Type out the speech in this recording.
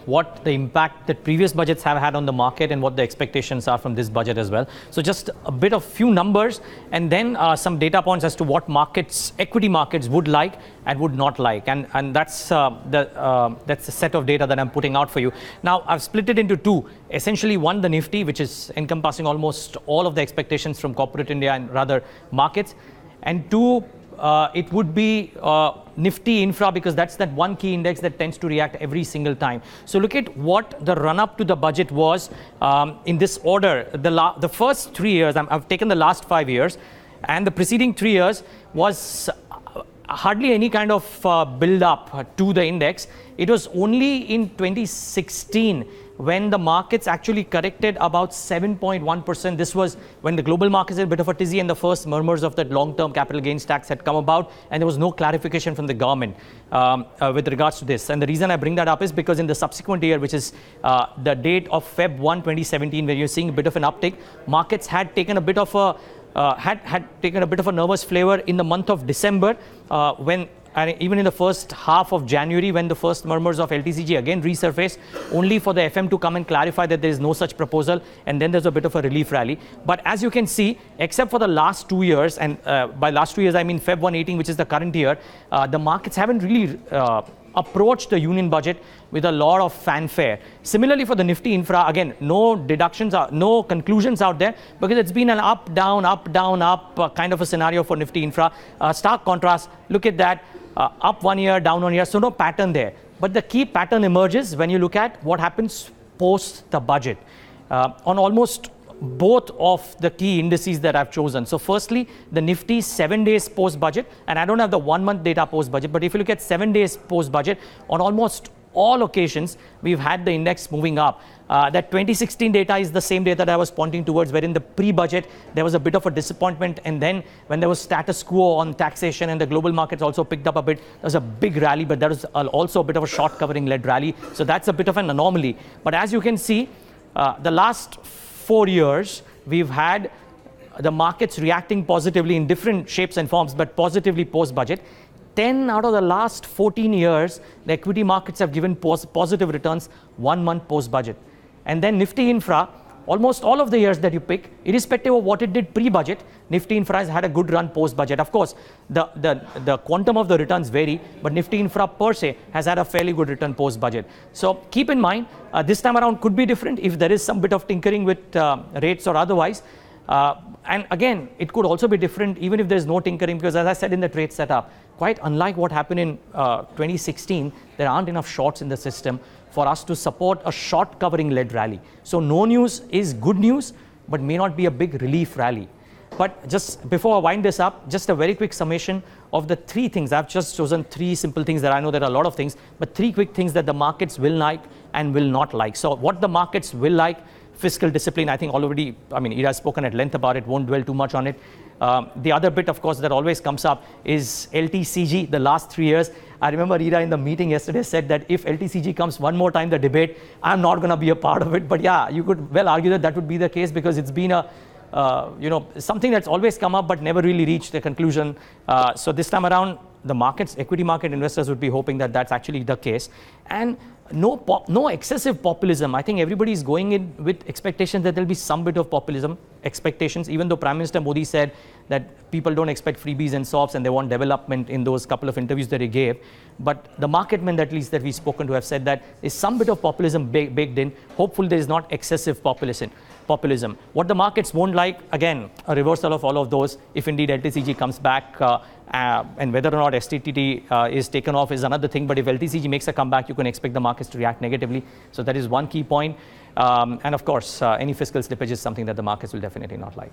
what the impact that previous budgets have had on the market and what the expectations are from this budget as well. So just a bit of few numbers and then some data points as to what markets, equity markets would like and would not like. And that's the set of data that I'm putting out for you. Now, I've split it into two. Essentially, one, the Nifty, which is encompassing almost all of the expectations from corporate India and rather markets. And two, it would be Nifty Infra, because that's that one key index that tends to react every single time. So look at what the run-up to the budget was in this order. The first 3 years, I've taken the last 5 years, and the preceding 3 years was hardly any kind of build-up to the index. It was only in 2016 when the markets actually corrected about 7.1%. This was when the global markets had a bit of a tizzy and the first murmurs of that long-term capital gains tax had come about, and there was no clarification from the government with regards to this. And the reason I bring that up is because in the subsequent year, which is the date of Feb 1, 2017, where you're seeing a bit of an uptick, markets had taken a bit of a nervous flavor in the month of December and even in the first half of January, when the first murmurs of LTCG again resurfaced, only for the FM to come and clarify that there is no such proposal, and then there's a bit of a relief rally. But as you can see, except for the last 2 years, and by last 2 years I mean Feb 118, which is the current year, the markets haven't really approached the union budget with a lot of fanfare. Similarly for the Nifty Infra, again, no deductions, no conclusions out there, because it's been an up, down, up kind of a scenario for Nifty Infra. Stark contrast, look at that, up 1 year, down 1 year, so no pattern there. But the key pattern emerges when you look at what happens post the budget on almost both of the key indices that I've chosen. So firstly, the Nifty 7 days post-budget, and I don't have the 1 month data post-budget, but if you look at 7 days post-budget, on almost all occasions, we've had the index moving up. That 2016 data is the same data that I was pointing towards, where in the pre-budget, there was a bit of a disappointment. And then when there was status quo on taxation and the global markets also picked up a bit, there was a big rally, but there was also a bit of a short covering led rally. So that's a bit of an anomaly. But as you can see, the last 4 years, we've had the markets reacting positively in different shapes and forms, but positively post-budget. 10 out of the last 14 years, the equity markets have given positive returns 1 month post-budget. And then Nifty Infra, almost all of the years that you pick, irrespective of what it did pre-budget, Nifty Infra has had a good run post-budget. Of course, the quantum of the returns vary, but Nifty Infra per se has had a fairly good return post-budget. So keep in mind, this time around could be different if there is some bit of tinkering with rates or otherwise. And again, it could also be different even if there's no tinkering, because as I said in the trade setup, quite unlike what happened in 2016, there aren't enough shorts in the system for us to support a short covering led rally. So no news is good news, but may not be a big relief rally. But just before I wind this up, just a very quick summation of the 3 things. I've just chosen 3 simple things that I know there are a lot of things, but 3 quick things that the markets will like and will not like. So what the markets will like: fiscal discipline. I think already, Ira has spoken at length about it, won't dwell too much on it. The other bit, of course, that always comes up is LTCG, the last 3 years. I remember Ira in the meeting yesterday said that if LTCG comes one more time, the debate, I'm not going to be a part of it. But yeah, you could well argue that that would be the case, because it's been a, something that's always come up but never really reached a conclusion. So this time around, the markets, equity market investors would be hoping that that's actually the case. And no excessive populism. I think everybody is going in with expectations that there'll be some bit of populism expectations, even though Prime Minister Modi said that people don't expect freebies and softs and they want development in those couple of interviews that he gave. But the market men, at least that we've spoken to, have said that there's some bit of populism baked in. Hopefully there is not excessive populism. What the markets won't like, again, a reversal of all of those if indeed LTCG comes back, and whether or not STTT is taken off is another thing. But if LTCG makes a comeback, you can expect the markets to react negatively. So that is one key point. And of course, any fiscal slippage is something that the markets will definitely not like.